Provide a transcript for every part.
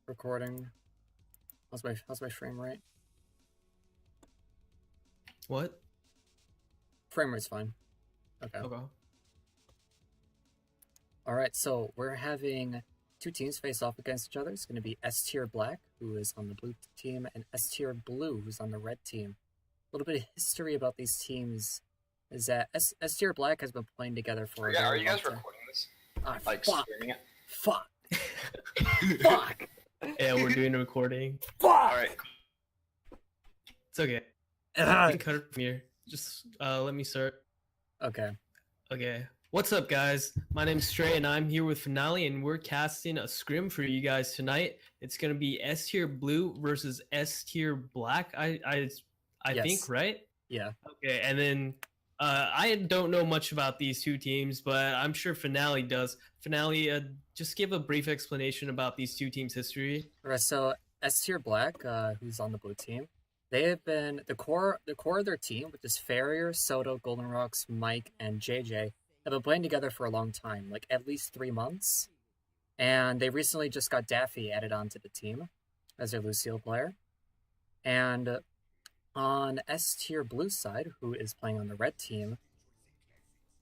recording. How's my frame rate? What? Frame rate's fine. Okay. Okay. All right. So we're having two teams face off against each other. It's going to be S tier Black, who is on the blue team, and S tier Blue, who's on the red team. A little bit of history about these teams is that S tier Black has been playing together for. Yeah, are you guys time. recording this? Like Like streaming it? Fuck. Fuck. Yeah, we're doing a recording. Fuck. All right. It's okay. You Ugh. can cut it from here. Just let me start. Okay. Okay. What's up, guys? My name's Stray, and I'm here with Finale, and we're casting a scrim for you guys tonight. It's gonna be S tier Blue versus S tier Black. I Yes. think, right? Yeah. Okay, and then I don't know much about these two teams, but I'm sure Finale does. Finale, just give a brief explanation about these two teams' history. All right. So S tier Black, who's on the blue team, they have been the core of their team, which is Farrier, Soto, Golden Rocks, Mike, and JJ, have been playing together for a long time, like at least 3 months. And they recently just got Daffy added onto the team as their Lucio player. And on S tier Blue side, who is playing on the red team,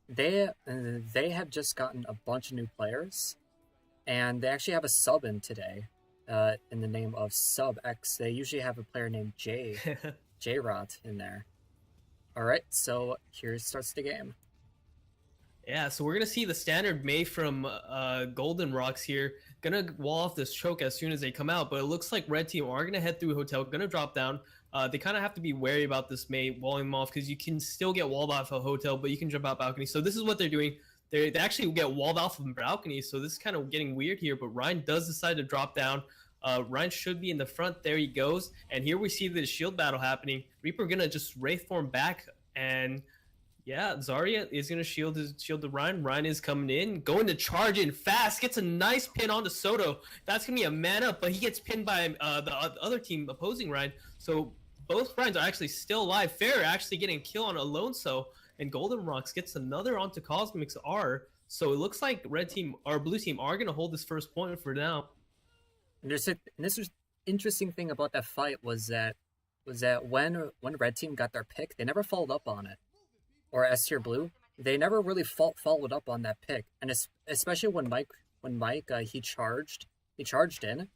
they have just gotten a bunch of new players, and they actually have a sub in today, in the name of Sub X. They usually have a player named J-Rot in there. All right, so here starts the game. Yeah, so we're gonna see the standard May from Golden Rocks here. Gonna wall off this choke as soon as they come out, but it looks like red team are gonna head through hotel, gonna drop down. They kind of have to be wary about this May walling them off because you can still get walled off a hotel, but you can jump out balcony. So this is what they're doing. They actually get walled off of balcony, so this is kind of getting weird here. But Ryan does decide to drop down. Ryan should be in the front. There he goes, and here we see the shield battle happening. Reaper gonna just wraith form back, and yeah, Zarya is gonna shield the Ryan. Ryan is coming in, going to charge in fast, gets a nice pin onto Soto. That's gonna be a man up, but he gets pinned by the other team opposing Ryan. So both Ryans are actually still alive. Fair actually getting a kill on Alonso, and Golden Rocks gets another onto Cosmix R. So it looks like red team or blue team are gonna hold this first point for now. And this was interesting thing about that fight was that when red team got their pick, they never followed up on it. Or S tier Blue, they never really followed up on that pick, and especially when Mike he charged in.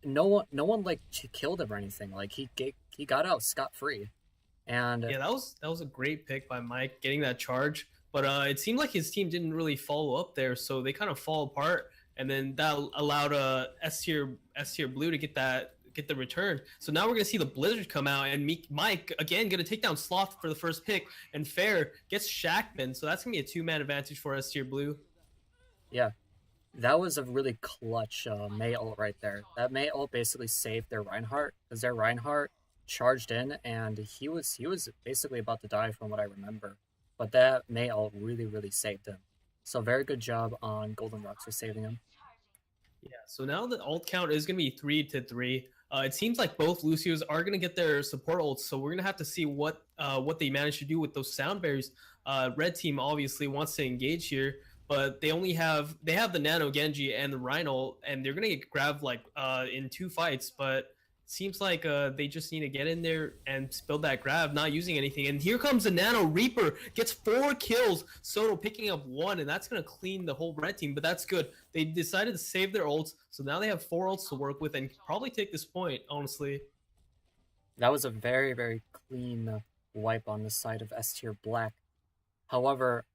No one like killed him or anything. Like he got out scot free, and Yeah, that was a great pick by Mike getting that charge. But it seemed like his team didn't really follow up there, so they kind of fall apart. And then that allowed S tier Blue to get the return. So now we're gonna see the Blizzard come out, and Mike again gonna take down Sloth for the first pick, and Fair gets Shackman. So that's gonna be a 2-man advantage for S tier Blue. yeah, that was a really clutch May ult right there. That May ult basically saved their Reinhardt, because their Reinhardt charged in, and he was basically about to die from what I remember. But that May ult really saved him. So very good job on Golden Rocks for saving him. Yeah. So now the ult count is gonna be 3-3. It seems like both Lucios are gonna get their support ults, so we're gonna have to see what they manage to do with those sound berries. Red team obviously wants to engage here, but they have the Nano Genji and the Rhino, and they're gonna get grabbed like in 2 fights. But it seems like they just need to get in there and spill that grab, not using anything. And here comes the Nano Reaper, gets 4 kills. Soto picking up 1, and that's gonna clean the whole red team. But that's good. They decided to save their ults, so now they have 4 ults to work with and probably take this point. Honestly. That was a very clean wipe on the side of S tier Black. However,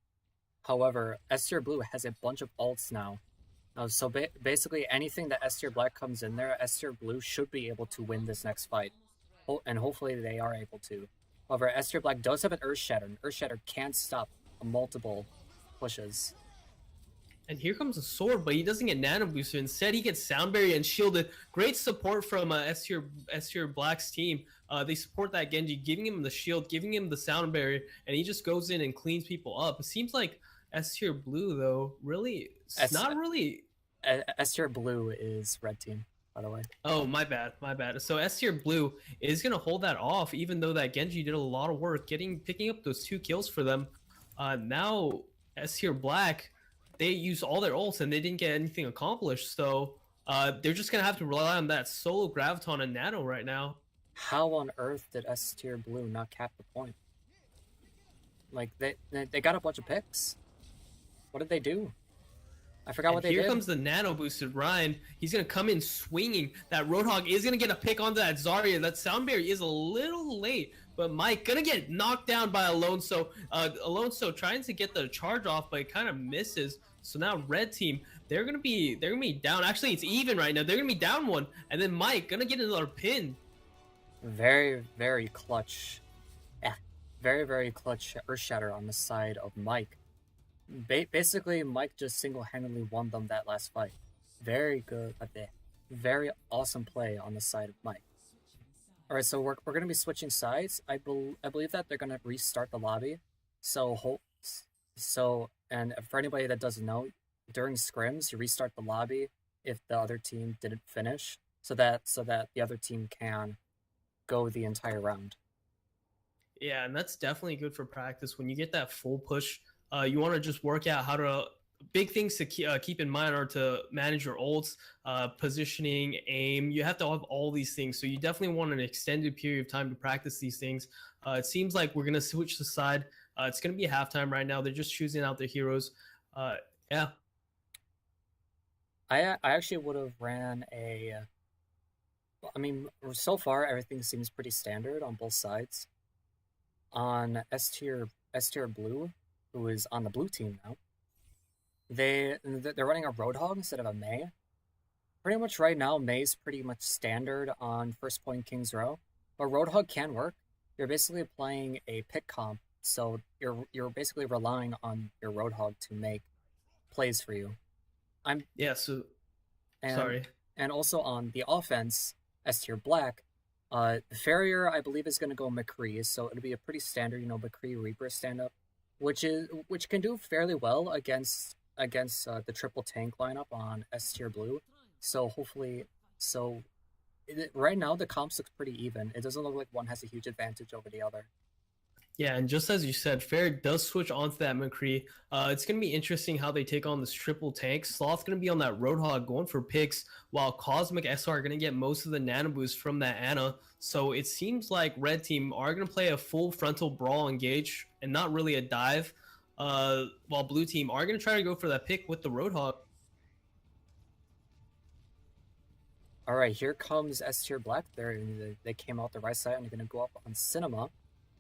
S tier Blue has a bunch of ults now. So basically, anything that S tier Black comes in there, S tier Blue should be able to win this next fight, and hopefully they are able to. However, S tier Black does have an Earth Shatter, and Earth Shatter can't stop multiple pushes. And here comes a sword, but he doesn't get Nano Booster. Instead, he gets Soundberry and shielded. Great support from S tier Black's team. They support that Genji, giving him the shield, giving him the Soundberry, and he just goes in and cleans people up. It seems like S tier Blue, though, really not really. S tier Blue is red team, by the way. Oh, my bad. So S tier Blue is gonna hold that off, even though that Genji did a lot of work picking up those 2 kills for them. Now S tier Black, they used all their ults and they didn't get anything accomplished. So They're just gonna have to rely on that solo Graviton and Nano right now. How on earth did S tier blue not cap the point? Like they got a bunch of picks. What did they do? I forgot what they Here did. comes the Nano boosted Ryan. He's gonna come in swinging. That Roadhog is gonna get a pick onto that Zarya. That Soundberry is a little late, but Mike gonna get knocked down by Alonso. Alonso trying to get the charge off, but it kind of misses. So now red team, they're gonna be down. Actually, it's even right now. They're gonna be down one, and then Mike gonna get another pin. Very clutch. Yeah, very clutch Earth Shatter on the side of Mike. Basically, Mike just single-handedly won them that last fight. Very good at that. Very awesome play on the side of Mike. All right, so we're going to be switching sides. I believe that they're going to restart the lobby. And for anybody that doesn't know, during scrims, you restart the lobby if the other team didn't finish, so that the other team can go the entire round. Yeah, and that's definitely good for practice. When you get that full push, you want to just work out how to. Big things to keep in mind are to manage your ults, positioning, aim. You have to have all these things. So you definitely want an extended period of time to practice these things. It seems like we're going to switch the side. It's going to be halftime right now. They're just choosing out their heroes. Yeah. I actually would have ran a. I mean, so far everything seems pretty standard on both sides. On S tier blue, who is on the blue team now, they're running a Roadhog instead of a Mei. Pretty much right now, Mei's pretty much standard on first point King's Row, but Roadhog can work. You're basically playing a pick comp, so you're basically relying on your Roadhog to make plays for you. Sorry. And also on the offense, S tier black, Farrier I believe is going to go McCree, so it'll be a pretty standard, McCree Reaper stand up, which can do fairly well against the triple tank lineup on S tier blue. So hopefully, right now the comps looks pretty even. It doesn't look like one has a huge advantage over the other. Yeah, and just as you said, Fair does switch onto that McCree. It's going to be interesting how they take on this triple tank. Sloth's going to be on that Roadhog going for picks, while Cosmic SR are going to get most of the nano boost from that Ana. So it seems like red team are going to play a full frontal brawl engage and not really a dive, while blue team are going to try to go for that pick with the Roadhog. All right, here comes S tier black. They came out the right side and they're going to go up on Cinema.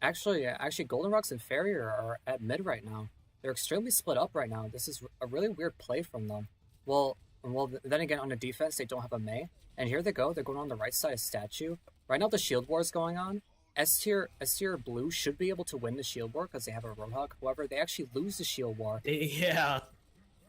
Actually, Golden Rocks and Farrier are at mid right now. They're extremely split up right now. This is a really weird play from them. Well, then again, on the defense, they don't have a Mei. And here they go. They're going on the right side of Statue. Right now, the Shield War is going on. S tier blue should be able to win the Shield War because they have a Roadhog. However, they actually lose the Shield War. Yeah.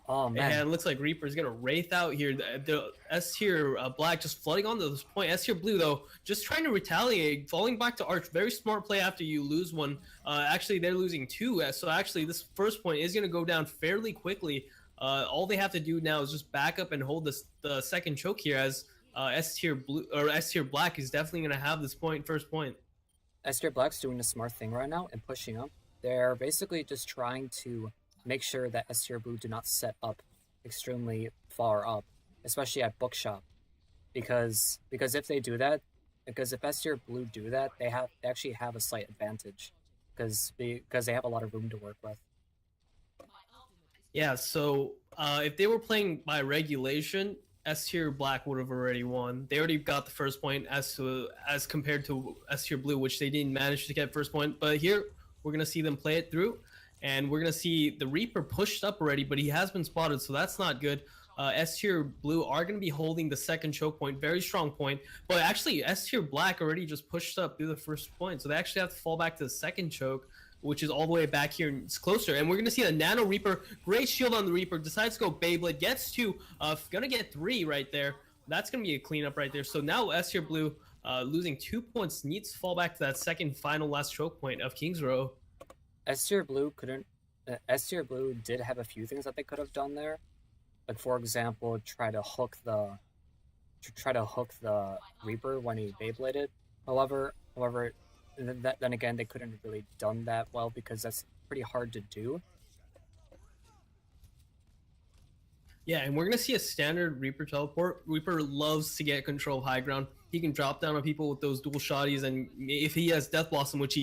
Oh, man. And it looks like Reaper's going to Wraith out here. The S tier black just flooding onto this point. S tier blue, though, just trying to retaliate, falling back to Arch. Very smart play after you lose one. Actually, they're losing two. So actually, this first point is going to go down fairly quickly. All they have to do now is just back up and hold the second choke here, as S tier blue or S tier black is definitely going to have this first point. S tier black's doing the smart thing right now and pushing up. They're basically just trying to make sure that S tier blue do not set up extremely far up, especially at Bookshop, because if they do that, because if S tier blue do that, they actually have a slight advantage, because they have a lot of room to work with. Yeah, so if they were playing by regulation, S tier black would have already won. They already got the first point as compared to S tier blue, which they didn't manage to get first point. But here we're gonna see them play it through. And we're going to see the Reaper pushed up already, but he has been spotted, so that's not good. S tier blue are going to be holding the second choke point, very strong point. But actually, S tier black already just pushed up through the first point, so they actually have to fall back to the second choke, which is all the way back here, and it's closer. And we're going to see the Nano Reaper, great shield on the Reaper, decides to go Beyblade, gets two, going to get three right there. That's going to be a cleanup right there. So now S tier blue, losing 2 points, needs to fall back to that second final last choke point of King's Row. S tier blue couldn't. S tier blue did have a few things that they could have done there, like for example, try to hook the Reaper when he Beybladed. However, then again, they couldn't really done that well because that's pretty hard to do. Yeah, and we're gonna see a standard Reaper teleport. Reaper loves to get control of high ground. He can drop down on people with those dual shotties, and if he has Death Blossom, which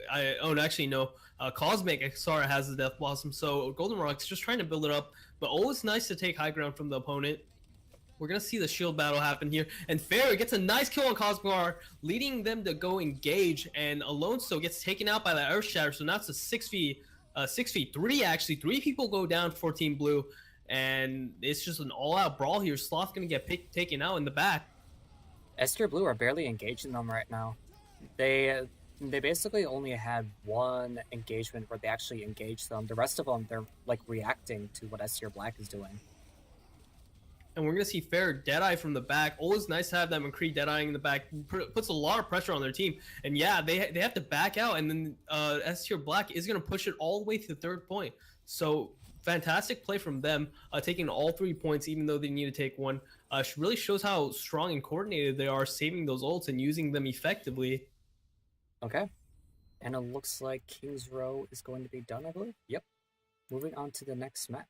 actually no, Cosmic Exara has the Death Blossom, so Goldenrok's just trying to build it up. But always nice to take high ground from the opponent. We're gonna see the shield battle happen here, and Fair gets a nice kill on Cosmar, leading them to go engage, and Alonso gets taken out by the Earth Shatter. So now it's a 6v3 actually. 3 people go down for Team Blue, and it's just an all-out brawl here. Sloth gonna get taken out in the back. S-tier Blue are barely engaging them right now. They basically only had one engagement where they actually engaged them. The rest of them, they're like reacting to what S-tier Black is doing. And we're going to see Fair Deadeye from the back. Always nice to have that McCree Deadeyeing in the back. Puts a lot of pressure on their team. And yeah, they have to back out. And then S-tier Black is going to push it all the way to the 3rd point. So fantastic play from them, taking all 3 points, even though they need to take 1. Really shows how strong and coordinated they are, saving those ults and using them effectively. Okay. And it looks like King's Row is going to be done, I believe. Yep. Moving on to the next map.